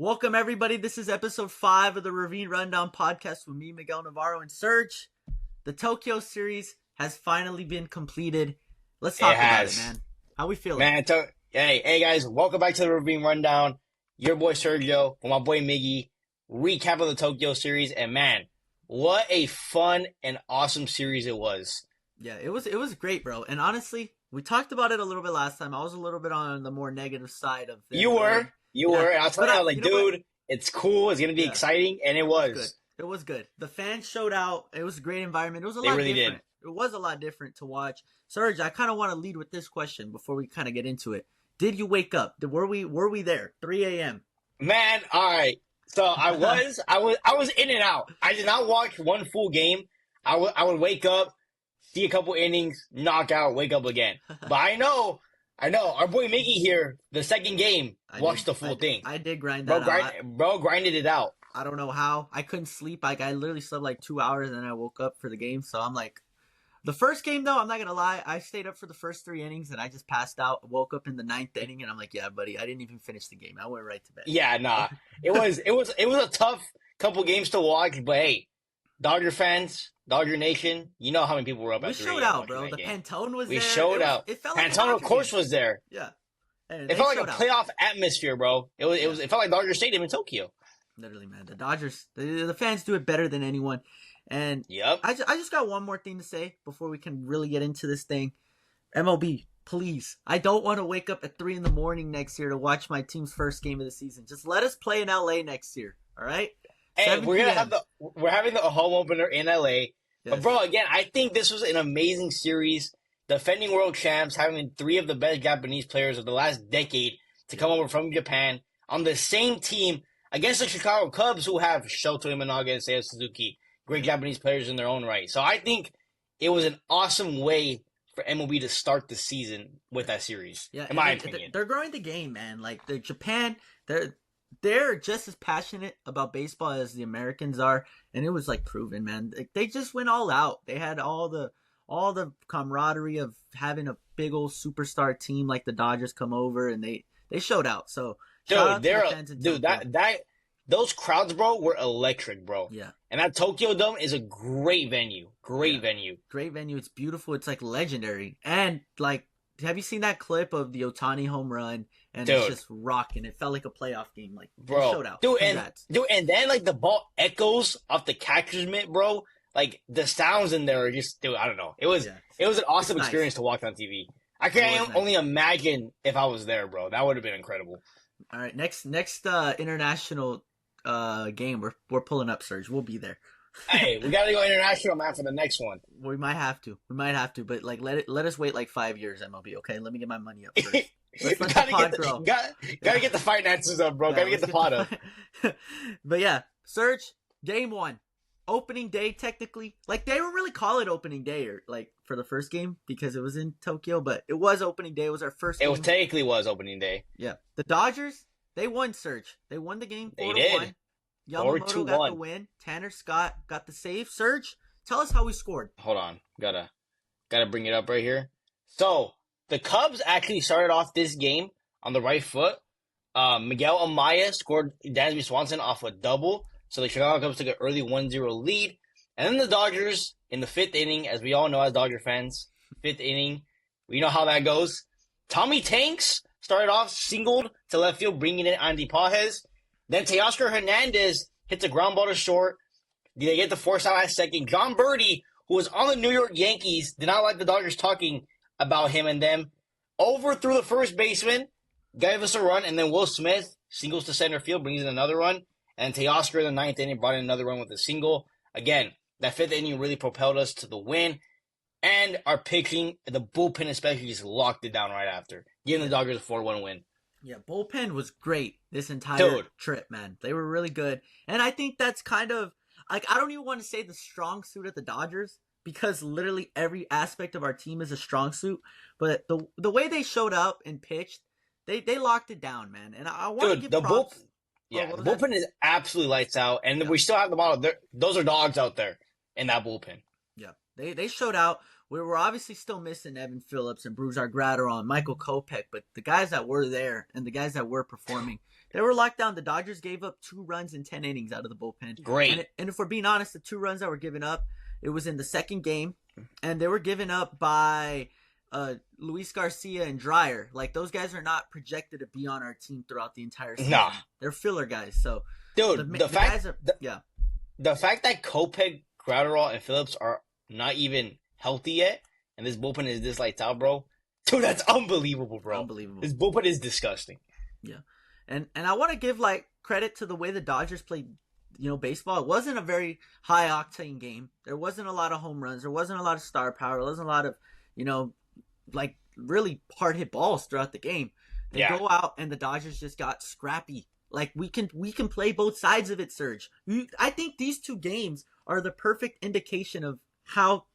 Welcome, everybody. This is episode 5 of the Ravine Rundown Podcast with me, Miguel, Navarro, and Sergio. The Tokyo series has finally been completed. Let's talk about it, man. How we feeling? Man, hey guys, welcome back to the Ravine Rundown. Your boy Sergio, with my boy Miggy, recap of the Tokyo series, and man, what a fun and awesome series it was. Yeah, it was great, bro. And honestly, we talked about it a little bit last time. I was a little bit on the more negative side of You were. And I was telling you, I was like, dude, it's cool. It's going to be exciting. And it was. It was good. The fans showed out. It was a great environment. It was a lot different. It was a lot different to watch. Serge, I kind of want to lead with this question before we kind of get into it. Did you wake up? Were we there? 3 a.m. Man, all right. So I was in and out. I did not watch one full game. I would wake up, see a couple innings, knock out, wake up again. But I know. Our boy Miggy here, the second game, watched the full thing. I did grind that out. Bro grinded it out. I don't know how. I couldn't sleep. I literally slept like 2 hours and then I woke up for the game. So I'm like, the first game though, I'm not going to lie. I stayed up for the first 3 innings and I just passed out. Woke up in the 9th inning and I'm like, yeah, buddy, I didn't even finish the game. I went right to bed. Yeah, nah. It was a tough couple games to watch, but hey, Dodger fans, Dodger Nation, you know how many people were up at 3 a.m. We showed out, bro. The Pantone was there. We showed out. It felt like Pantone, of course, was there. Yeah. It felt like a playoff atmosphere, bro. It felt like Dodger Stadium in Tokyo. Literally, man. The Dodgers, the fans do it better than anyone. And yep. I just got one more thing to say before we can really get into this thing. MLB, please. I don't want to wake up at 3 a.m. next year to watch my team's first game of the season. Just let us play in LA next year. All right? Hey, we're having the home opener in LA. Yes. But bro, again, I think this was an amazing series. Defending world champs, having 3 of the best Japanese players of the last decade to come over from Japan on the same team against the Chicago Cubs, who have Shoto Imanaga and Seiya Suzuki, great Japanese players in their own right. So I think it was an awesome way for MLB to start the season with that series. Yeah, in my opinion, they're growing the game, man. Like the Japan, they're just as passionate about baseball as the Americans are, and it was like proven, man. They just went all out. They had all the camaraderie of having a big old superstar team like the Dodgers come over, and they showed out. So those crowds, bro, were electric, bro. Yeah. And that Tokyo Dome is a great venue. Great venue. It's beautiful. It's like legendary. And like, have you seen that clip of the Ohtani home run? And it's just rocking. It felt like a playoff game. Like, bro, they showed out. And then like the ball echoes off the catcher's mitt, bro. Like the sounds in there are just, I don't know. It was an awesome experience to watch on TV. I can't only imagine if I was there, bro. That would have been incredible. All right, next international game we're pulling up, Serge. We'll be there. Hey, we gotta go international, man, for the next one. We might have to, but like let us wait like 5 years, MLB. Okay, let me get my money up first. Let's let the pod grow. Gotta get the finances up, bro. Gotta get the pot up. But yeah, Serge, game 1. Opening day, technically. Like, they don't really call it opening day or like for the first game because it was in Tokyo, but it was opening day. It was our first game. It technically was opening day. Yeah. The Dodgers, they won, Serge. They won the game 4-1. They did. Yamamoto got the win. Tanner Scott got the save. Serge, tell us how we scored. Hold on. Gotta bring it up right here. So, the Cubs actually started off this game on the right foot. Miguel Amaya scored Dansby Swanson off a double. So the Chicago Cubs took an early 1-0 lead. And then the Dodgers, in the 5th inning, as we all know as Dodger fans, 5th inning, we know how that goes. Tommy Tanks started off singled to left field, bringing in Andy Pages. Then Teoscar Hernandez hits a ground ball to short. They get the force out at second. John Birdie, who was on the New York Yankees, did not like the Dodgers talking about him and them. Overthrew the first baseman, gave us a run, and then Will Smith singles to center field, brings in another run. And Teoscar in the 9th inning brought in another run with a single. Again, that 5th inning really propelled us to the win. And our pitching, the bullpen especially, just locked it down right after, giving the Dodgers a 4-1 win. Yeah, bullpen was great this entire trip, man. They were really good. And I think that's kind of, like, I don't even want to say the strong suit of the Dodgers because literally every aspect of our team is a strong suit. But the way they showed up and pitched, they locked it down, man. And I want to give props. The bullpen is absolutely lights out, and we still have the model. Those are dogs out there in that bullpen. Yeah, they showed out. We were obviously still missing Evan Phillips and Bruce Gratterall and Michael Kopech, but the guys that were there and the guys that were performing, They were locked down. The Dodgers gave up 2 runs in 10 innings out of the bullpen. Great. And if we're being honest, the 2 runs that were given up, it was in the second game, and they were given up by Luis Garcia and Dreyer. Like, those guys are not projected to be on our team throughout the entire season. Nah. They're filler guys. So, dude, the fact that Kopech, Gratterall, and Phillips are not even healthy yet, and this bullpen is this lights out, bro. Dude, that's unbelievable, bro. Unbelievable. This bullpen is disgusting. Yeah. And I want to give, like, credit to the way the Dodgers played, baseball. It wasn't a very high-octane game. There wasn't a lot of home runs. There wasn't a lot of star power. There wasn't a lot of, like, really hard-hit balls throughout the game. They go out, and the Dodgers just got scrappy. Like, we can play both sides of it, Serge. I think these 2 games are the perfect indication of how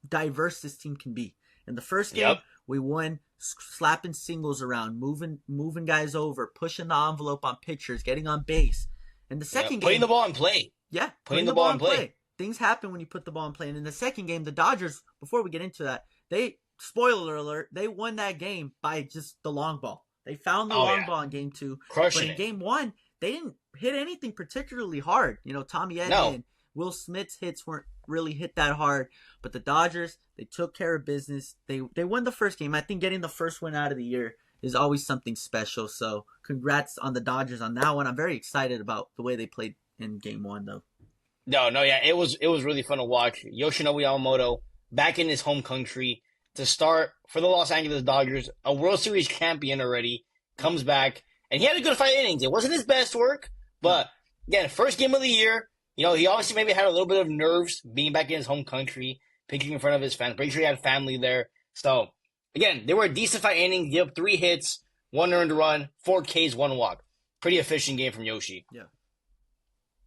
diverse this team can be. In the first game, we won slapping singles around, moving guys over, pushing the envelope on pitchers, getting on base. In the second game, putting the ball in play. Yeah, putting the ball in play. Things happen when you put the ball in play. And in the second game, the Dodgers, before we get into that, spoiler alert, they won that game by just the long ball. They found the long ball in game 2. Crushing but in game 1, they didn't hit anything particularly hard. Tommy Edman, Will Smith's hits weren't really hit that hard. But the Dodgers, they took care of business. They won the first game. I think getting the first win out of the year is always something special. So congrats on the Dodgers on that one. I'm very excited about the way they played in game 1, though. It was really fun to watch. Yoshinobu Yamamoto back in his home country to start for the Los Angeles Dodgers, a World Series champion already, comes back, and he had a good 5 innings. It wasn't his best work, but again, first game of the year, he obviously maybe had a little bit of nerves being back in his home country, pitching in front of his fans. Pretty sure he had family there. So, again, they were a decent 5 innings, gave up 3 hits, 1 earned run, 4 Ks, 1 walk. Pretty efficient game from Yoshi. Yeah.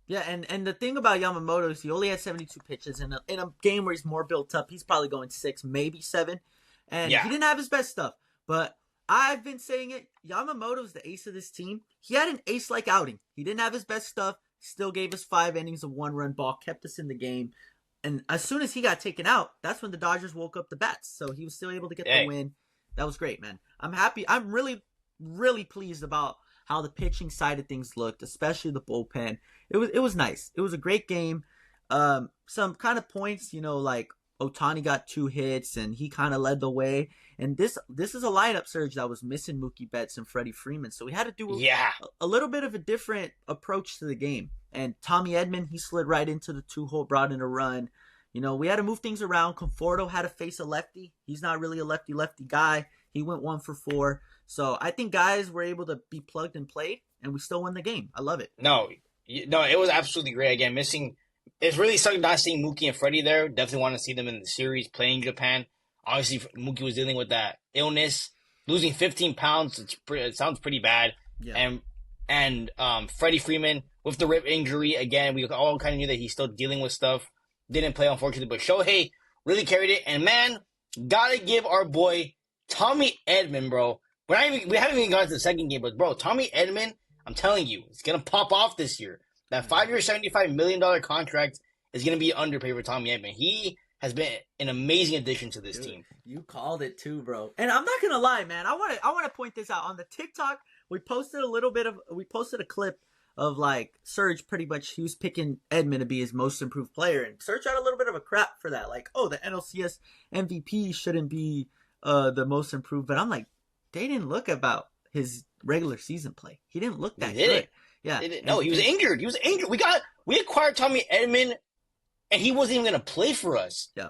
Yeah, and the thing about Yamamoto is he only had 72 pitches. In a game where he's more built up, he's probably going 6, maybe 7. And he didn't have his best stuff. But I've been saying it, Yamamoto's the ace of this team. He had an ace-like outing. He didn't have his best stuff, still gave us 5 innings of 1-run ball, kept us in the game. And as soon as he got taken out, that's when the Dodgers woke up the bats. So he was still able to get the win. That was great, man. I'm happy. I'm really, really pleased about how the pitching side of things looked, especially the bullpen. It was nice. It was a great game. Some kind of points, like Ohtani got 2 hits and he kind of led the way. And this is a lineup, Serge, that was missing Mookie Betts and Freddie Freeman. So we had to do a little bit of a different approach to the game. And Tommy Edman, he slid right into the 2-hole, brought in a run. We had to move things around. Conforto had to face a lefty. He's not really a lefty-lefty guy. He went 1 for 4. So I think guys were able to be plugged and played, and we still won the game. I love it. No, it was absolutely great. Again, it's really sucked not seeing Mookie and Freddie there. Definitely want to see them in the series playing Japan. Obviously, Mookie was dealing with that illness, losing 15 pounds. It sounds pretty bad. Yeah. And Freddie Freeman with the rib injury again. We all kind of knew that he's still dealing with stuff. Didn't play, unfortunately, but Shohei really carried it. And man, gotta give our boy Tommy Edman, bro. We haven't even gotten to the second game, but bro, Tommy Edman, I'm telling you, it's gonna pop off this year. That 5-year, $75 million contract is gonna be underpaid for Tommy Edman. He has been an amazing addition to this team. You called it too, bro. And I'm not gonna lie, man. I want to point this out on the TikTok. We posted a clip of like Serge pretty much. He was picking Edman to be his most improved player, and Serge had a little bit of a crap for that. Like, oh, the NLCS MVP shouldn't be the most improved, but I'm like, they didn't look about his regular season play. He didn't look that good. Yeah. No, he was injured. We acquired Tommy Edman, and he wasn't even going to play for us. Yeah.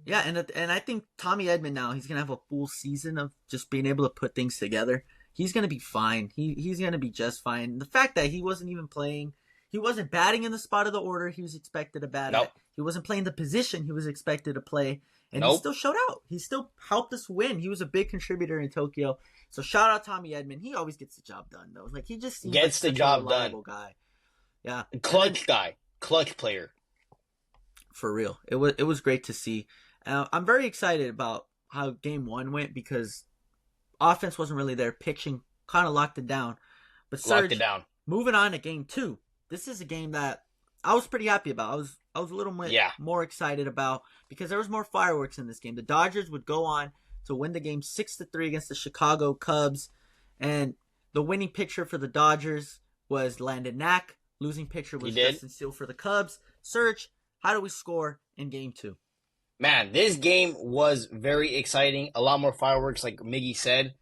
Yeah, and I think Tommy Edman now, he's going to have a full season of just being able to put things together. He's going to be fine. He's going to be just fine. The fact that he wasn't even playing, he wasn't batting in the spot of the order he was expected to bat at. He wasn't playing the position he was expected to play. And he still showed out. He still helped us win. He was a big contributor in Tokyo. So shout out Tommy Edman. He always gets the job done, though. Like, he just seems gets like the job done. Guy. Yeah, clutch guy, clutch player. For real, it was great to see. I'm very excited about how Game 1 went because offense wasn't really there. Pitching kind of locked it down. But Serge, moving on to Game 2, this is a game that I was pretty happy about. I was a little more excited about because there was more fireworks in this game. The Dodgers would go on to win the game 6-3 against the Chicago Cubs, and The winning pitcher for the Dodgers was Landon Knack. Losing pitcher was Justin Steele for the Cubs. Serge, how do we score in Game 2? Man, this game was very exciting. A lot more fireworks, like Miggy said.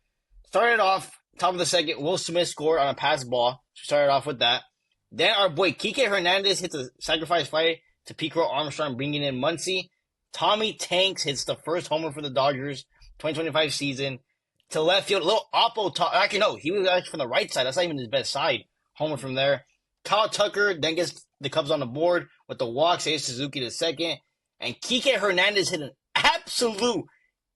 Started off, top of the second, Will Smith scored on a pass ball. Started off with that. Then our boy Kike Hernandez hits a sacrifice fly to Picro Armstrong, bringing in Muncy. Tommy Tanks hits the first homer for the Dodgers 2025 season. To left field, a little Oppo. Actually, no, he was actually from the right side. That's not even his best side. Homer from there. Kyle Tucker then gets the Cubs on the board with the walk, saves Suzuki to second. And Kike Hernandez hit an absolute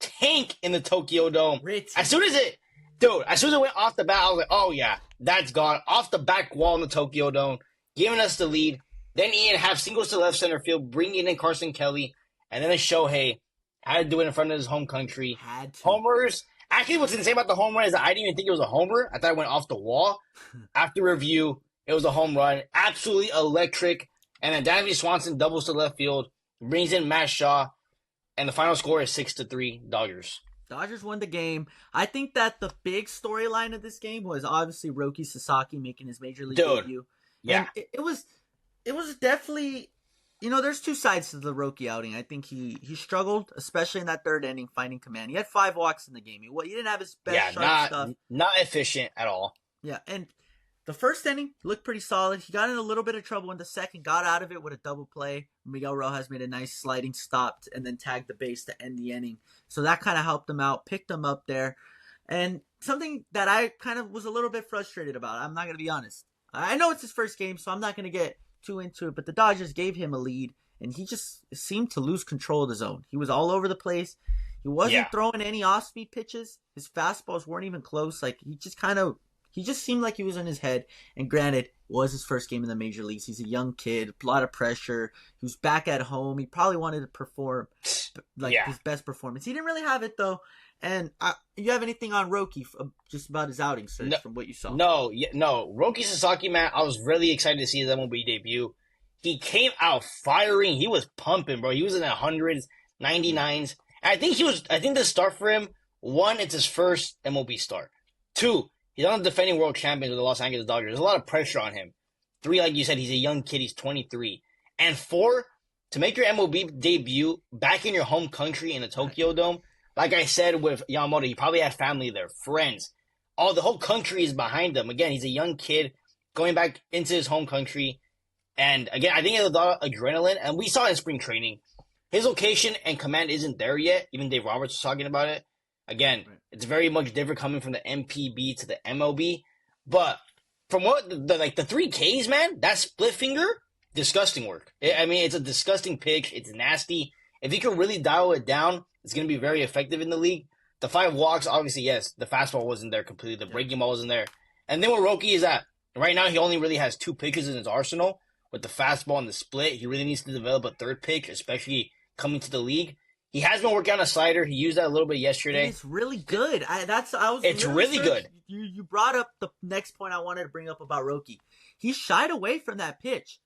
tank in the Tokyo Dome. As soon as it went off the bat, I was like, oh yeah, that's gone. Off the back wall in the Tokyo Dome, giving us the lead. Then Ian Happ singles to left center field, bringing in Carson Kelly. And then Shohei had to do it in front of his home country. Homers. Actually, what's insane about the home run is that I didn't even think it was a homer. I thought it went off the wall. After review, it was a home run. Absolutely electric. And then Dansby Swanson doubles to left field, brings in Matt Shaw, and the final score is 6-3 Dodgers. Dodgers won the game. I think that the big storyline of this game was obviously Roki Sasaki making his major league debut. Yeah. And it was definitely, there's two sides to the Roki outing. I think he struggled, especially in that third inning, finding command. He had 5 walks in the game. He didn't have his best stuff. Not efficient at all. Yeah, and the first inning looked pretty solid. He got in a little bit of trouble in the second, got out of it with a double play. Miguel Rojas made a nice sliding stop and then tagged the base to end the inning. So that kind of helped him out, picked him up there. And something that I kind of was a little bit frustrated about, I'm not going to be honest. I know it's his first game, so I'm not going to get too into it, but the Dodgers gave him a lead, and he just seemed to lose control of the zone. He was all over the place. He wasn't throwing any off-speed pitches. His fastballs weren't even close. Like, he just seemed like he was in his head. And granted, it was his first game in the major leagues. He's a young kid, a lot of pressure. He was back at home. He probably wanted to perform his best performance. He didn't really have it, though. And you have anything on Roki just about his outing, Serge, from what you saw? No. Roki Sasaki, man, I was really excited to see his MLB debut. He came out firing. He was pumping, bro. He was in the 100s, 99s. And I think the start for him, 1, it's his first MLB start. 2, he's on the defending world champions with the Los Angeles Dodgers. There's a lot of pressure on him. 3, like you said, he's a young kid. He's 23. And 4, to make your MLB debut back in your home country in the Tokyo Dome, like I said with Yamamoto, he probably had family there, friends. The whole country is behind him. Again, he's a young kid going back into his home country. And again, I think he has a lot of adrenaline. And we saw in spring training, his location and command isn't there yet. Even Dave Roberts was talking about it. Again, it's very much different coming from the MPB to the MLB. But from what the 3 Ks, man, that split finger, disgusting work. It's a disgusting pitch. It's nasty. If he can really dial it down, it's going to be very effective in the league. The 5 walks, obviously, yes, the fastball wasn't there completely. The breaking ball wasn't there. And then what Roki is at, right now he only really has 2 pitches in his arsenal with the fastball and the split. He really needs to develop a third pitch, especially coming to the league. He has been working on a slider. He used that a little bit yesterday. It's really good. It's really good. You brought up the next point I wanted to bring up about Roki. He shied away from that pitch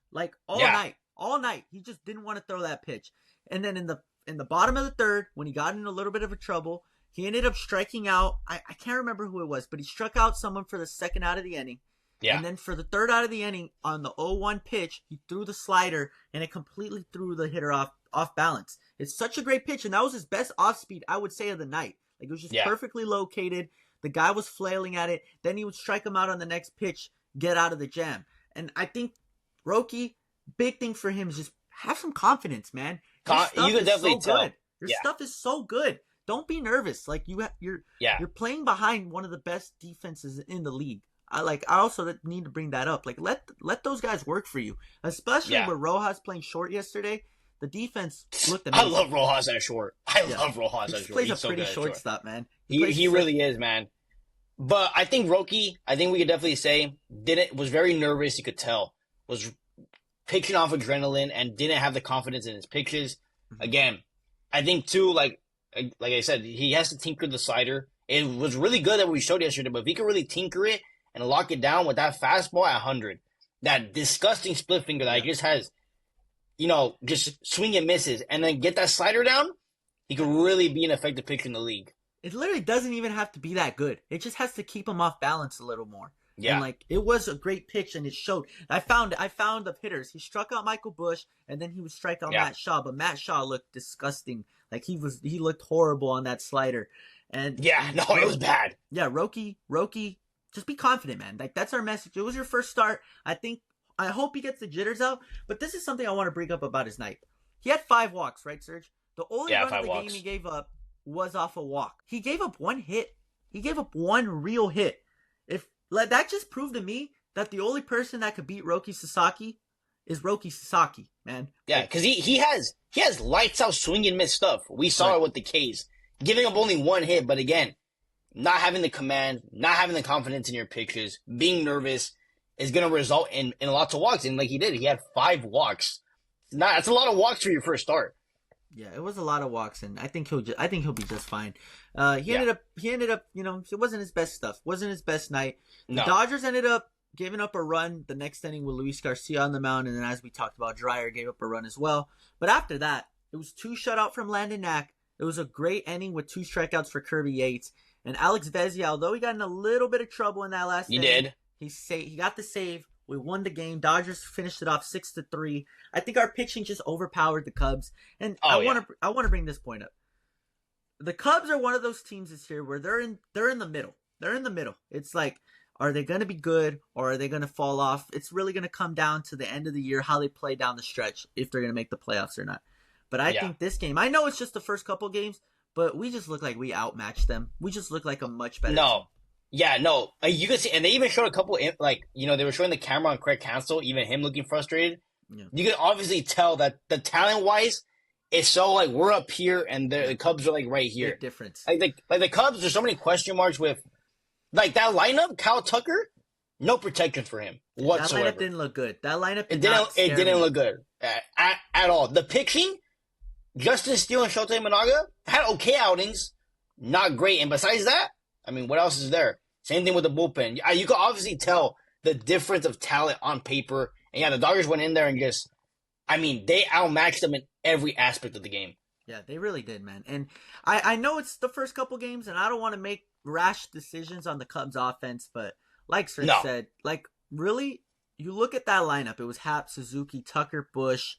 all night. He just didn't want to throw that pitch. And then in the bottom of the third, when he got in a little bit of a trouble, he ended up striking out. I can't remember who it was, but he struck out someone for the second out of the inning. Yeah. And then for the third out of the inning, on the 0-1 pitch, he threw the slider, and it completely threw the hitter off balance. It's such a great pitch, and that was his best off-speed, I would say, of the night. Like, it was just perfectly located. The guy was flailing at it. Then he would strike him out on the next pitch, get out of the jam. And I think Roki, big thing for him is just have some confidence, man. You can definitely tell. Your stuff is so good. Don't be nervous. Like, you're playing behind one of the best defenses in the league. I also need to bring that up. Like, let those guys work for you, especially with Rojas playing short yesterday. The defense looked amazing. I love Rojas at short. I love Rojas at short. He plays a pretty shortstop, man. He really is, man. But I think Roki, we could definitely say, was very nervous. You could tell was pitching off adrenaline and didn't have the confidence in his pitches. Mm-hmm. Again, I think too, like I said, he has to tinker the slider. It was really good that we showed yesterday, but if he could really tinker it and lock it down with that fastball at 100, that disgusting split finger that he just has, just swing and misses, and then get that slider down, he could really be an effective pitcher in the league. It literally doesn't even have to be that good. It just has to keep him off balance a little more. Yeah. And like it was a great pitch and it showed. I found the hitters. He struck out Michael Busch and then he would strike out Matt Shaw, but Matt Shaw looked disgusting. Like he looked horrible on that slider. And it was bad. Yeah, Roki, just be confident, man. Like that's our message. It was your first start. I hope he gets the jitters out, but this is something I want to bring up about his night. He had 5 walks, right, Serge? The only run of the game he gave up was off a walk. He gave up 1 hit. He gave up 1 real hit. That just proved to me that the only person that could beat Roki Sasaki is Roki Sasaki, man. Yeah, because he has lights out swing and miss stuff. We saw it with the K's. Giving up only 1 hit, but again, not having the command, not having the confidence in your pitches, being nervous is going to result in lots of walks. And like he did, he had 5 walks. That's a lot of walks for your first start. Yeah, it was a lot of walks, and I think he'll be just fine. He ended up, it wasn't his best stuff. Wasn't his best night. The Dodgers ended up giving up a run the next inning with Luis Garcia on the mound, and then as we talked about, Dreyer gave up a run as well. But after that, it was 2 shutout from Landon Knack. It was a great inning with 2 strikeouts for Kirby Yates. And Alex Vezia, although he got in a little bit of trouble in that last inning, he got the save. We won the game. Dodgers finished it off 6-3. I think our pitching just overpowered the Cubs. And I want to bring this point up. The Cubs are one of those teams this year where they're in the middle. They're in the middle. It's like, are they going to be good or are they going to fall off? It's really going to come down to the end of the year, how they play down the stretch, if they're going to make the playoffs or not. But I think this game, I know it's just the first couple games, but we just look like we outmatched them. We just look like a much better team. Yeah, no. You can see, and they even showed a couple, they were showing the camera on Craig Counsell, even him looking frustrated. Yeah. You can obviously tell that the talent-wise, it's so, like, we're up here, and the Cubs are, like, right here. Big difference. Like the Cubs, there's so many question marks with, like, that lineup, Kyle Tucker, no protection for him whatsoever. That lineup didn't look good. That lineup it didn't look good at all. The pitching, Justin Steele and Shota Imanaga had okay outings, not great. And besides that, I mean, what else is there? Same thing with the bullpen. You can obviously tell the difference of talent on paper. And yeah, the Dodgers went in there and they outmatched them in every aspect of the game. Yeah, they really did, man. And I know it's the first couple games, and I don't want to make rash decisions on the Cubs offense, but like Serge said, like, really, you look at that lineup. It was Happ, Suzuki, Tucker, Bush,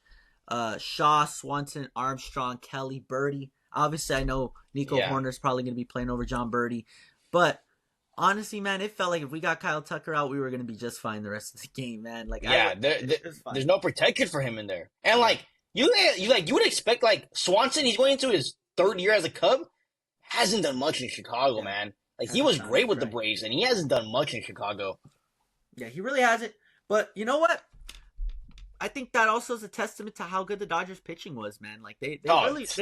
Shaw, Swanson, Armstrong, Kelly, Birdie. Obviously, I know Nico Horner's probably going to be playing over John Birdie. But honestly, man, it felt like if we got Kyle Tucker out, we were going to be just fine the rest of the game, man. Like, there's no protection for him in there. And like you would expect, like, Swanson, he's going into his 3rd year as a Cub, hasn't done much in Chicago, man. Like, he was great with the Braves, and he hasn't done much in Chicago. Yeah, he really hasn't. But you know what? I think that also is a testament to how good the Dodgers pitching was, man. Like they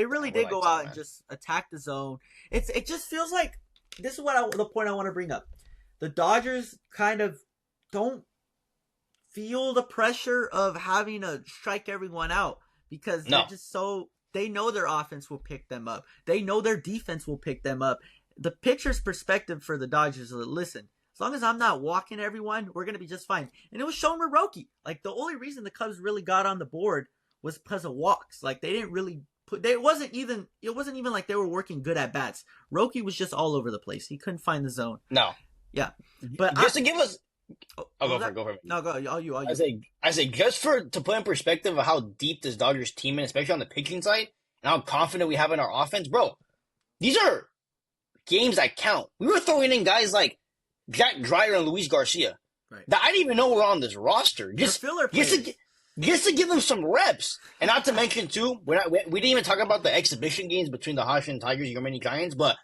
really did go out and just attack the zone. It just feels like this is the point I want to bring up. The Dodgers kind of don't feel the pressure of having to strike everyone out because they're just they know their offense will pick them up. They know their defense will pick them up. The pitcher's perspective for the Dodgers is, listen, as long as I'm not walking everyone, we're going to be just fine. And it was shown with Roki. Like, the only reason the Cubs really got on the board was because of walks. Like, they didn't really it wasn't even like they were working good at bats. Roki was just all over the place. He couldn't find the zone. No. Yeah. But just to give us go for it. No, go. All you. I say just to put in perspective of how deep this Dodgers team is, especially on the pitching side, and how confident we have in our offense, bro. These are games that count. We were throwing in guys like Jack Dreyer and Luis Garcia that I didn't even know were on this roster. Just to give them some reps. And not to mention, too, we didn't even talk about the exhibition games between the Washington Tigers and your many Giants, but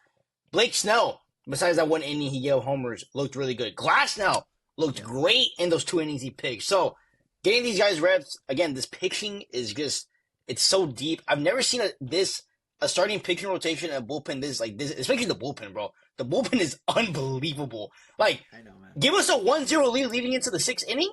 Blake Snell, besides that 1 inning he gave homers, looked really good. Glasnow looked great in those 2 innings he pitched. So getting these guys reps, again, this pitching is just, it's so deep. I've never seen a starting pitching rotation and a bullpen this, especially the bullpen, bro. The bullpen is unbelievable. Like, I know, man. Give us a 1-0 lead leading into the 6th inning.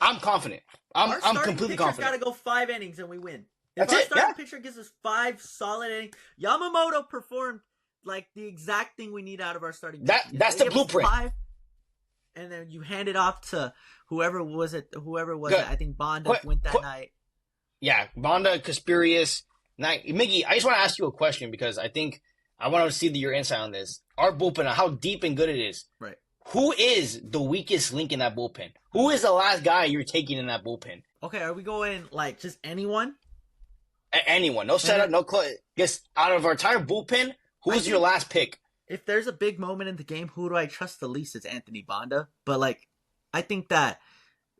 I'm confident. I'm completely confident. Got to go 5 innings and we win. That's If our starting pitcher gives us 5 solid innings, Yamamoto performed like the exact thing we need out of our starting pitcher. That's the blueprint. 5, and then you hand it off to whoever was it. I think Bonda went that night. Yeah, Bonda, Kasperius. Now, Miggy, I just want to ask you a question because I think I want to see your insight on this. Our bullpen, how deep and good it is. Right. Who is the weakest link in that bullpen? Who is the last guy you're taking in that bullpen? Okay, are we going like just anyone? Anyone. No setup, no clue. Just out of our entire bullpen, who's your last pick? If there's a big moment in the game, who do I trust the least? It's Anthony Banda. But like, I think that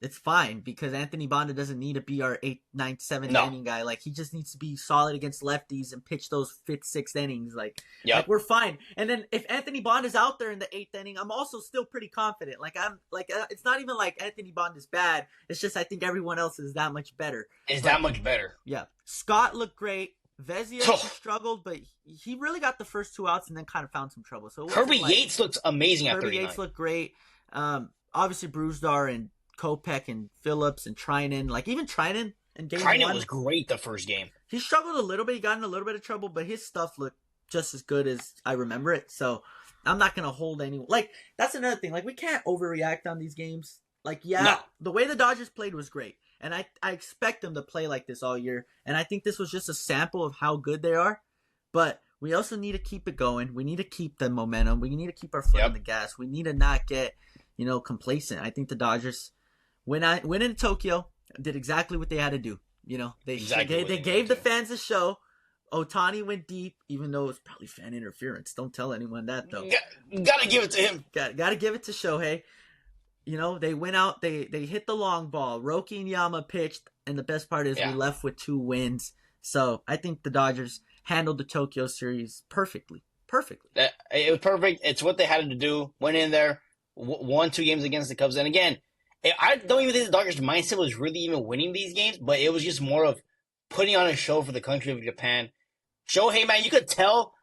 it's fine because Anthony Banda doesn't need to be our 8th, 9th, 7th inning guy. Like, he just needs to be solid against lefties and pitch those 5th, 6th innings. Like we're fine. And then if Anthony Banda's out there in the 8th inning, I'm also still pretty confident. Like, it's not even like Anthony Banda's bad. It's just I think everyone else is that much better. That much better. Yeah. Scott looked great. Vezia struggled, but he really got the first 2 outs and then kind of found some trouble. So Kirby Yates looked amazing at 39. Kirby Yates looked great. Obviously, Brewstar and Kopech and Phillips and Trinan, like even Trinan and game Trinan one was great the first game. He struggled a little bit. He got in a little bit of trouble, but his stuff looked just as good as I remember it. So I'm not gonna hold anyone. Like that's another thing. Like we can't overreact on these games. Like the way the Dodgers played was great, and I expect them to play like this all year. And I think this was just a sample of how good they are. But we also need to keep it going. We need to keep the momentum. We need to keep our foot on the gas. We need to not get complacent. I think the Dodgers. Went into Tokyo, did exactly what they had to do. They gave the fans a show. Ohtani went deep, even though it was probably fan interference. Don't tell anyone that, though. Gotta give it to him. Gotta give it to Shohei. They went out, they hit the long ball. Roki and Yama pitched, and the best part is we left with 2 wins. So I think the Dodgers handled the Tokyo series perfectly. It was perfect. It's what they had to do. Went in there, won 2 games against the Cubs. And again, I don't even think the Dodgers' mindset was really even winning these games, but it was just more of putting on a show for the country of Japan. Shohei, man, you could tell,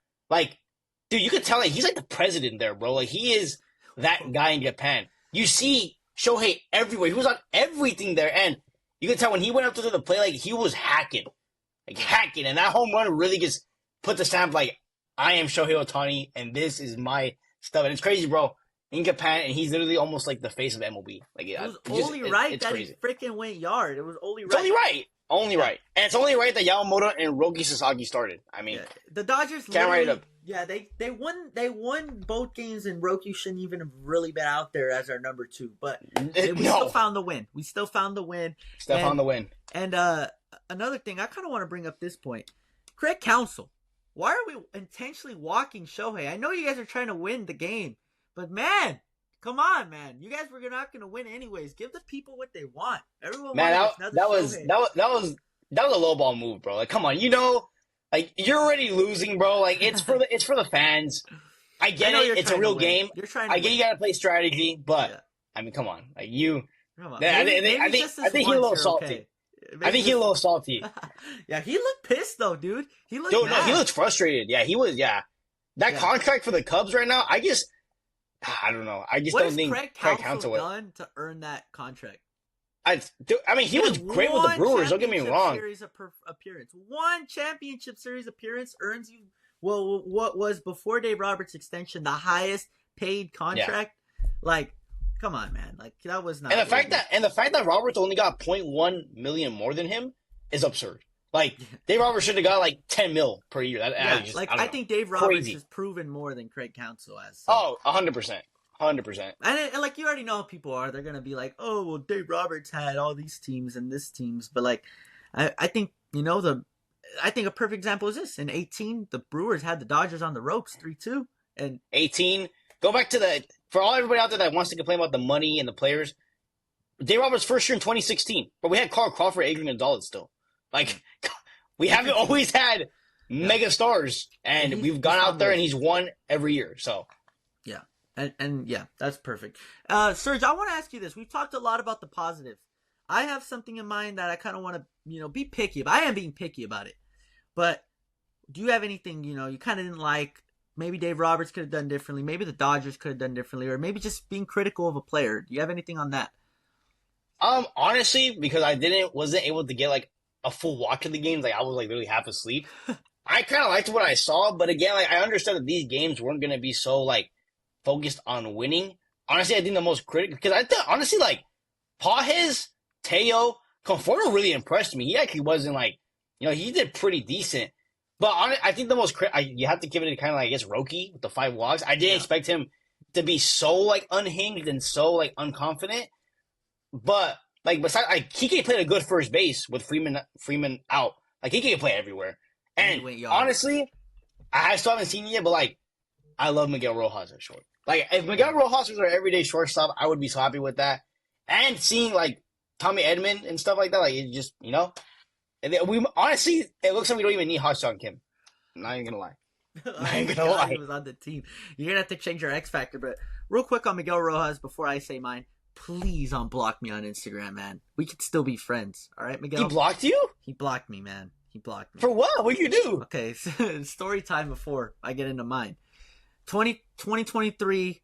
you could tell he's like the president there, bro. Like, he is that guy in Japan. You see Shohei everywhere. He was on everything there, and you could tell when he went up to the plate, he was hacking. And that home run really just put the stamp, I am Shohei Ohtani, and this is my stuff. And it's crazy, bro. In Japan, and he's literally almost like the face of MLB. It was only right that crazy. He freaking went yard. It was only right. It's only right. Only right. And it's only right that Yamamoto and Roki Sasaki started. I mean, the Dodgers can't write it up. Yeah, they won both games, and Roki shouldn't even have really been out there as our number 2. But we still found the win. And another thing, I kind of want to bring up this point. Craig Counsell, why are we intentionally walking Shohei? I know you guys are trying to win the game. But man, come on, man! You guys were not going to win anyways. Give the people what they want. Everyone, man, that was a low ball move, bro. Come on, you're already losing, bro. It's for the fans. I get it. It's a real game. I get you got to play strategy, but I mean, come on, Come on. I think he's a little salty. I think he's a little salty. Yeah, he looked pissed though, dude. He looked. No, he looked frustrated. Yeah, he was. Yeah, that contract for the Cubs right now. I don't know. I just don't think Craig Counsell done to earn that contract. He was great with the Brewers. Don't get me wrong. Series appearance. 1 championship series appearance earns you what was before Dave Roberts' extension the highest paid contract. Yeah. Come on, man. That was not. And the fact that Roberts only got $0.1 million more than him is absurd. Dave Roberts should have got 10 mil per year. I think Dave Roberts has proven more than Craig Counsell has. So. Oh, 100%. 100%. And you already know how people are. They're going to be like, oh, well, Dave Roberts had all these teams and this teams. But I think, I think a perfect example is this. In 2018, the Brewers had the Dodgers on the ropes 3-2. And 2018, go back to for everybody out there that wants to complain about the money and the players, Dave Roberts' first year in 2016. But we had Carl Crawford, Adrian Gonzalez still. We haven't always had mega stars, and we've gone out there and he's won every year. So, yeah, and yeah, that's perfect. Serge, I want to ask you this. We've talked a lot about the positives. I have something in mind that I kind of want to, be picky about. I am being picky about it, but do you have anything you kind of didn't like? Maybe Dave Roberts could have done differently. Maybe the Dodgers could have done differently, or maybe just being critical of a player. Do you have anything on that? Honestly, because I wasn't able to get a full watch of the games. I was literally half asleep. I kind of liked what I saw, but again, I understood that these games weren't going to be so focused on winning. Honestly, I think the most critical, because I thought honestly Pages, Teo, Conforto really impressed me. He actually wasn't he did pretty decent. But I think the most you have to give it to kind of like, I guess, Roki with the 5 walks. I didn't expect him to be so like unhinged and so like unconfident. But like besides, like Kike played a good first base with Freeman out. Like Kike can play everywhere. And honestly, I still haven't seen it yet. But like, I love Miguel Rojas at short. Like if Miguel Rojas was our everyday shortstop, I would be so happy with that. And seeing like Tommy Edman and stuff like that, like it just we honestly, it looks like we don't even need Ha-Seong Kim. I'm not even gonna lie. He was on the team. You're gonna have to change your X factor. But real quick on Miguel Rojas before I say mine, please unblock me on Instagram, man. We could still be friends. All right, Miguel. He blocked you? He blocked me, man. He blocked me. For what? What'd you do? Okay, so story time before I get into mine. 2023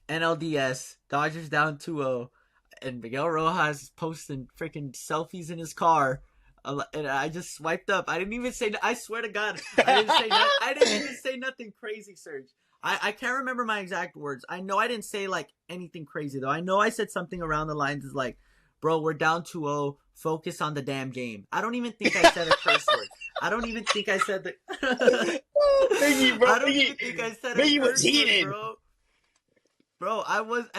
NLDS, Dodgers down 2-0, and Miguel Rojas is posting freaking selfies in his car. And I just swiped up. I didn't even say. I swear to God, I didn't even say nothing crazy, Serge. I can't remember my exact words. I know I didn't say like anything crazy though. I know I said something around the lines is like, "Bro, we're down 2-0. Focus on the damn game." I don't even think I said a curse word. I don't even think I said the. Biggie, bro. I don't even think I said a curse word, bro. Bro, I was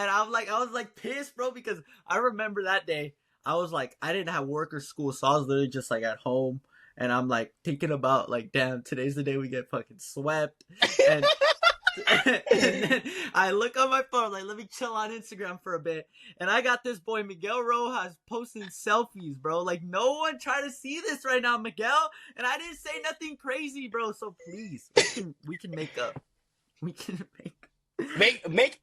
pissed, bro, because I remember that day. I was like, I didn't have work or school, so I was literally just like at home, and I'm like thinking about like, damn, today's the day we get fucking swept, and then I look on my phone, like, let me chill on Instagram for a bit, and I got this boy Miguel Rojas posting selfies, bro. Like, no one try to see this right now, Miguel, and I didn't say nothing crazy, bro. So please, we can make up. We can make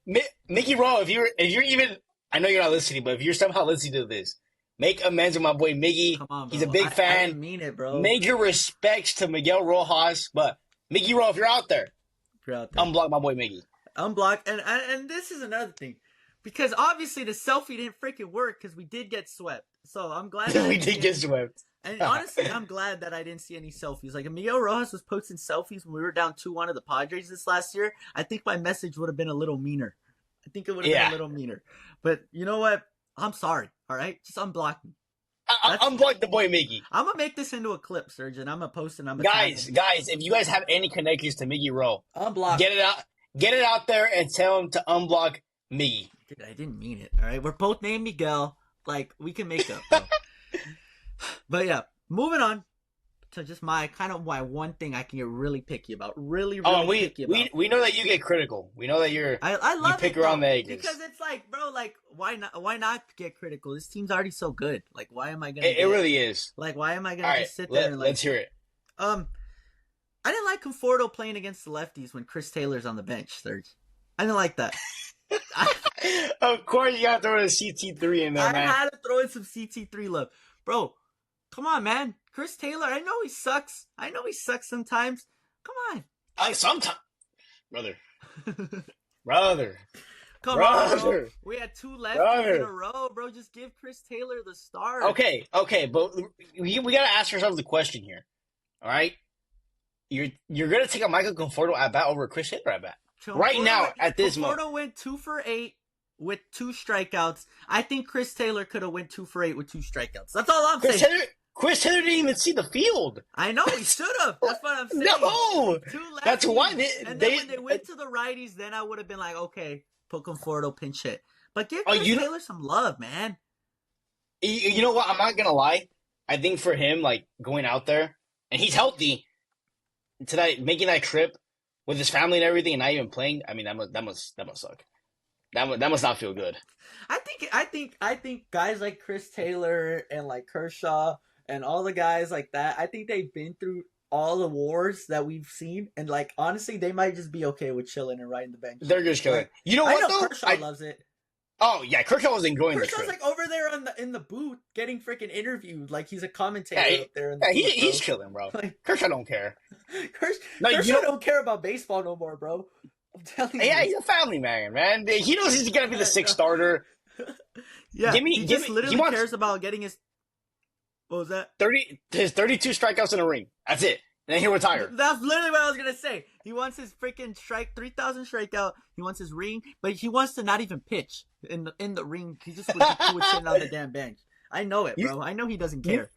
Mickey Rowe. If you're even, I know you're not listening, but if you're somehow listening to this. Make amends with my boy Miggy. Come on, bro. He's a big fan. I didn't mean it, bro. Major respects to Miguel Rojas, but Mickey Rowe, if you're out there, unblock my boy Miggy. Unblock, and this is another thing, because obviously the selfie didn't freaking work because we did get swept. So I'm glad that we did get swept. And honestly, I'm glad that I didn't see any selfies. Like if Miguel Rojas was posting selfies when we were down 2-1 to the Padres this last year, I think my message would have been a little meaner. I think it would have been a little meaner. But you know what? I'm sorry, all right? Just unblock me. Unblock the boy Miggy. I'm going to make this into a clip, Serge, and I'm going to post it. Guys, if you guys have any connections to Miggy Rowe, unblock. Get it out there and tell him to unblock Miggy. Dude, I didn't mean it, all right? We're both named Miguel. Like, we can make up, bro. But yeah, moving on to just my one thing I can get really picky about. Really picky about. We know that you get critical. We know that I love you pick around the edges. Because it's like, bro, like why not get critical? This team's already so good. Like why am I gonna It really is. Like why am I gonna just sit there and like let's hear it. I didn't like Conforto playing against the lefties when Chris Taylor's on the bench, Serge. I didn't like that. Of course you gotta throw in a CT3 in there, man. I had to throw in some CT3 love. Bro, come on, man. Chris Taylor, I know he sucks. Sometimes. Come on. Sometimes. Brother. Come on, bro. We had 2 lefties in a row, bro. Just give Chris Taylor the start. Okay, but we gotta ask ourselves the question here. All right? You're gonna take a Michael Conforto at bat over Chris Taylor at bat. Right now, at this moment. Conforto went 2 for 8 with 2 strikeouts. I think Chris Taylor could have went 2 for 8 with 2 strikeouts. That's all I'm saying. Chris Taylor didn't even see the field. I know, he should have. That's what I'm saying. No! That's why when they went to the righties, then I would have been like, okay, put Conforto pinch hit. But give Chris Taylor some love, man. You know what? I'm not going to lie. I think for him, like, going out there, and he's healthy, tonight, making that trip with his family and everything and not even playing, I mean, that must suck. That must not feel good. I think guys like Chris Taylor and like Kershaw and all the guys like that, I think they've been through all the wars that we've seen, and like honestly, they might just be okay with chilling and riding the bench. They're just chilling. You know what? Though? Kershaw loves it. Oh yeah, Kershaw was enjoying the trip. Kershaw's like over there in the booth getting freaking interviewed, like he's a commentator up there. He's chilling, bro. Like, Kershaw don't care. Kershaw don't care about baseball no more, bro. I'm telling you. Yeah, he's a family man. He knows he's gonna be the 6th starter. Yeah, he literally cares about getting his. What was that? 32 strikeouts in a ring. That's it. And then he'll retire. That's literally what I was gonna say. He wants his freaking 3,000 strikeout. He wants his ring, but he wants to not even pitch in the ring. He just would sitting on the damn bench. I know it, bro. I know he doesn't care.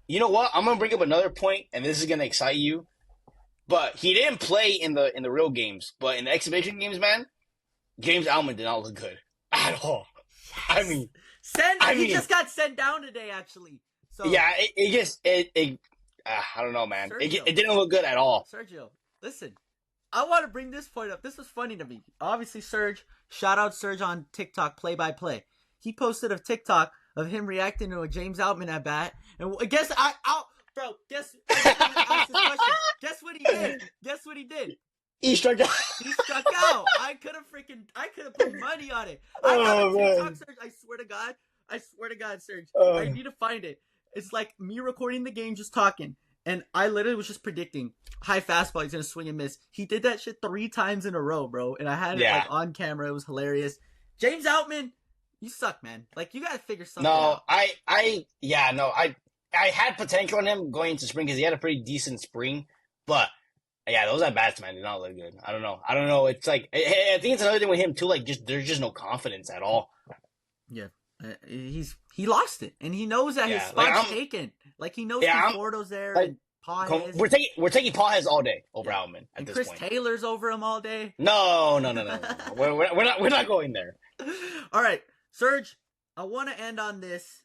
You know what? I'm gonna bring up another point, and this is gonna excite you. But he didn't play in the real games. But in the exhibition games, man, James Outman did not look good at all. Yes. He just got sent down today, actually. So yeah, I don't know, man. It didn't look good at all. Sergio, listen, I want to bring this point up. This was funny to me. Obviously, shout out Serge on TikTok, play by play. He posted a TikTok of him reacting to a James Outman at bat, and guess what he did? Guess what he did? He struck out. I could have put money on it. I have a TikTok, Serge. I swear to God, Serge. I need to find it. It's like me recording the game, just talking. And I literally was just predicting high fastball, he's going to swing and miss. He did that shit 3 times in a row, bro. And I had it on camera. It was hilarious. James Outman, you suck, man. Like, you got to figure something out. I had potential in him going into spring because he had a pretty decent spring. But, yeah, those at-bats, man, did not look good. I don't know. It's like, I think it's another thing with him, too. Like, there's just no confidence at all. Yeah. He lost it, and he knows that his spot's taken. Like, he knows Conforto's there, and Pages. We're taking Pages all day over Outman at this point. Chris Taylor's over him all day. No. We're not going there. All right, Serge, I want to end on this.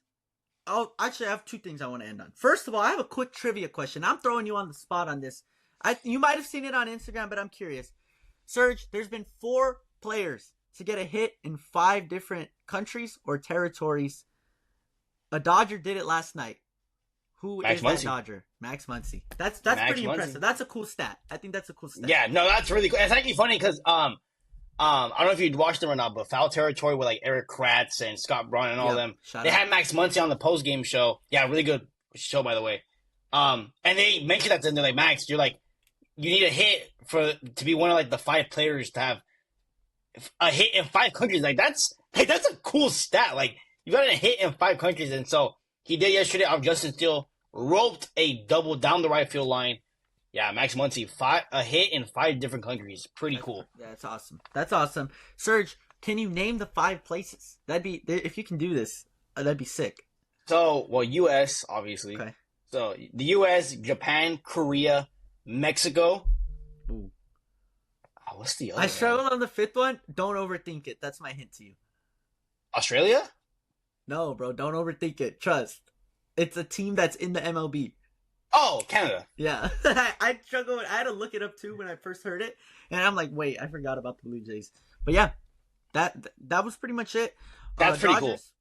Oh, actually, I have 2 things I want to end on. First of all, I have a quick trivia question. I'm throwing you on the spot on this. You might have seen it on Instagram, but I'm curious. Serge, there's been 4 players to get a hit in 5 different countries or territories. A Dodger did it last night. Who is that Dodger? Max Muncy. That's pretty impressive. That's a cool stat. I think that's a cool stat. Yeah, no, that's really cool. It's actually funny because I don't know if you'd watched them or not, but Foul Territory with like Eric Kratz and Scott Braun and all them. They had Max Muncy on the post game show. Yeah, really good show, by the way. And they mentioned that to them. They're like, Max, you need a hit to be one of like the 5 players to have a hit in 5 countries. That's a cool stat. Like, you got a hit in 5 countries, and so he did yesterday off Justin Steele, roped a double down the right field line. Yeah, Max Muncy, a hit in 5 different countries. Pretty cool. Yeah, that's awesome. Serge, can you name the 5 places? If you can do this, that'd be sick. So, U.S. obviously. Okay. So the U.S., Japan, Korea, Mexico. Ooh. What's the other? I struggled on the 5th one. Don't overthink it. That's my hint to you. Australia? No, bro. Don't overthink it. Trust. It's a team that's in the MLB. Oh, Canada. Yeah. I struggled. I had to look it up, too, when I first heard it. And I'm like, wait, I forgot about the Blue Jays. But, yeah, that was pretty much it. That's pretty Dodgers,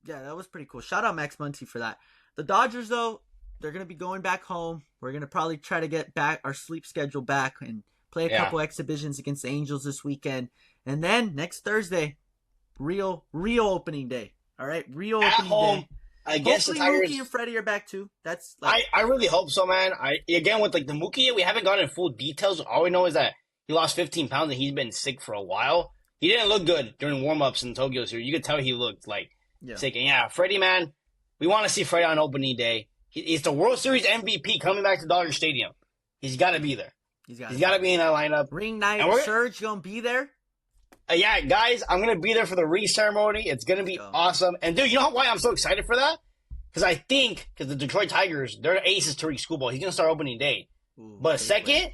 cool. Yeah, that was pretty cool. Shout out Max Muncy for that. The Dodgers, though, they're going to be going back home. We're going to probably try to get back our sleep schedule back and play a couple exhibitions against the Angels this weekend. And then next Thursday, real opening day. All right? Real opening day. I guess hopefully the Tigers... Mookie and Freddie are back too. That's I really hope so, man. Again, with like the Mookie, we haven't gotten full details. All we know is that he lost 15 pounds and he's been sick for a while. He didn't look good during warm-ups in Tokyo Series. You could tell he looked like sick. And Freddie, man, we want to see Freddie on opening day. He's the World Series MVP coming back to Dodger Stadium. He's got to be there. He's got to be in that lineup. Ring night. Serge, you gonna be there? Yeah, guys, I'm gonna be there for the ring ceremony. It's gonna be awesome. And dude, you know why I'm so excited for that? Because I think the Detroit Tigers, they're the aces to Tariq Schoolball. He's gonna start opening day. But second,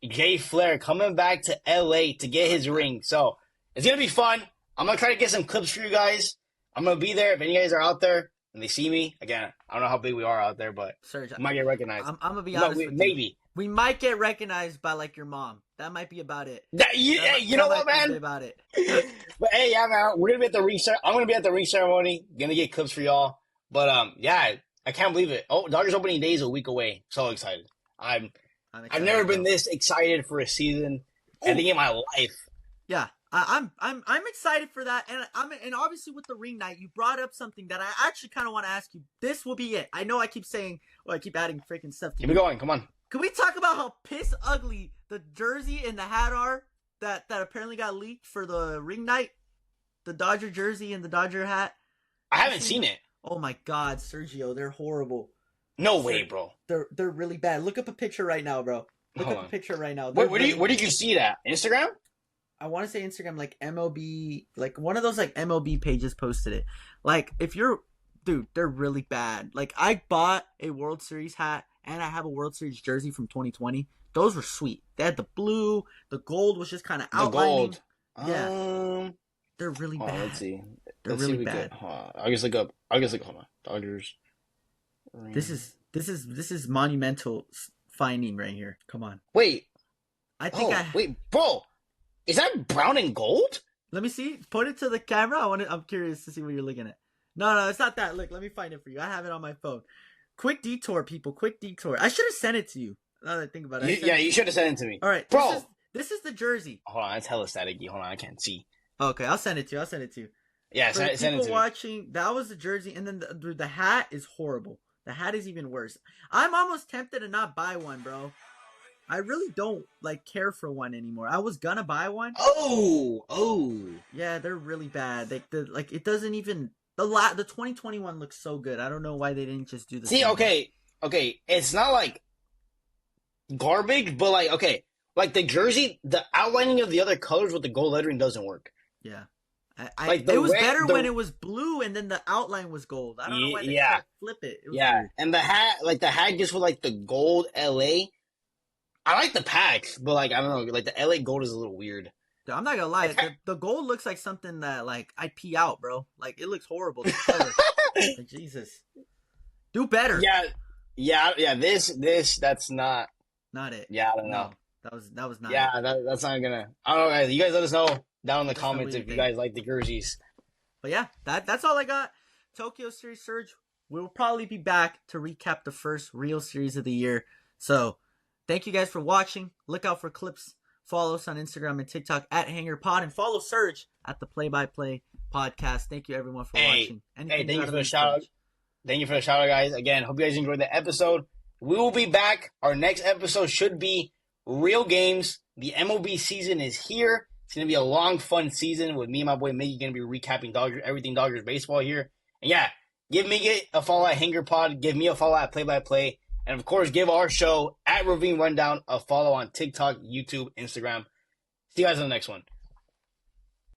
Jay Flair coming back to LA to get his ring. So it's gonna be fun. I'm gonna try to get some clips for you guys. I'm gonna be there if any guys are out there and they see me. Again, I don't know how big we are out there, but Serge, I might get recognized. I'm gonna be honest with you. Maybe. We might get recognized by like your mom. That might be about it. You know what, man? About it. But hey, yeah, man, we're gonna be at the ring. I'm gonna be at the ring ceremony. Gonna get clips for y'all. But I can't believe it. Oh, Dodgers opening day is a week away. So excited. I've never been this excited for a season. I think in my life. Yeah, I'm excited for that, and obviously with the ring night, you brought up something that I actually kind of want to ask you. This will be it. I know I keep saying, I keep adding freaking stuff to Keep it going. Come on. Can we talk about how piss ugly the jersey and the hat are that apparently got leaked for the ring night? The Dodger jersey and the Dodger hat. I haven't seen it. Oh my God, Sergio, they're horrible. No way, bro. They're really bad. Look up a picture right now, bro. Look up a picture right now. Where did you see that? Instagram? I want to say Instagram, like MLB, like one of those like MLB pages posted it. Like dude, they're really bad. Like I bought a World Series hat and I have a World Series jersey from 2020. those were sweet. They had the blue, the gold was just kind of outlining. The gold. Yeah. They're really bad. Let's see. They're really bad. I'll just look up. Hold on. Dodgers. This is monumental finding right here. Come on. Wait. Wait, bro. Is that brown and gold? Let me see. Point it to the camera. I'm curious to see what you're looking at. No, it's not that. Look, let me find it for you. I have it on my phone. Quick detour, people. Quick detour. I should have sent it to you. Now that I think about it. You should have sent it to me. All right, bro. This is the jersey. Hold on, it's hella staticky. Hold on, I can't see. Okay, I'll send it to you. Yeah, send it to me. People watching, that was the jersey, and then the hat is horrible. The hat is even worse. I'm almost tempted to not buy one, bro. I really don't care for one anymore. I was gonna buy one. Oh. Yeah, they're really bad. It doesn't even the 2021 looks so good. I don't know why they didn't just do the See, okay. It's not garbage, but the jersey, the outlining of the other colors with the gold lettering doesn't work. Yeah. It was better when it was blue and then the outline was gold. I don't know why they flip it. It was weird. And the hat, the hat just with the gold LA. I like the patch, but I don't know, the LA gold is a little weird. Dude, I'm not gonna lie, the gold looks like something that I'd pee out, bro. It looks horrible. Jesus, do better. Yeah. This that's not it. Yeah, I don't know. No, that was not. Yeah, that's not gonna. I don't know, guys. You guys let us know down in the comments if you guys like the jerseys. But yeah, that's all I got. Tokyo Series Surge. We'll probably be back to recap the first real series of the year. So, thank you guys for watching. Look out for clips. Follow us on Instagram and TikTok at HangerPod, and follow Serge at the Play by Play Podcast. Thank you everyone for watching. Thank you for the shout out. Thank you for the shout out, guys. Again, hope you guys enjoyed the episode. We will be back. Our next episode should be real games. The MLB season is here. It's gonna be a long, fun season with me and my boy Miggy gonna be recapping everything Dodgers baseball here. And yeah, give Miggy a follow at HangerPod. Give me a follow at Play by Play. And, of course, give our show at Ravine Rundown a follow on TikTok, YouTube, Instagram. See you guys on the next one.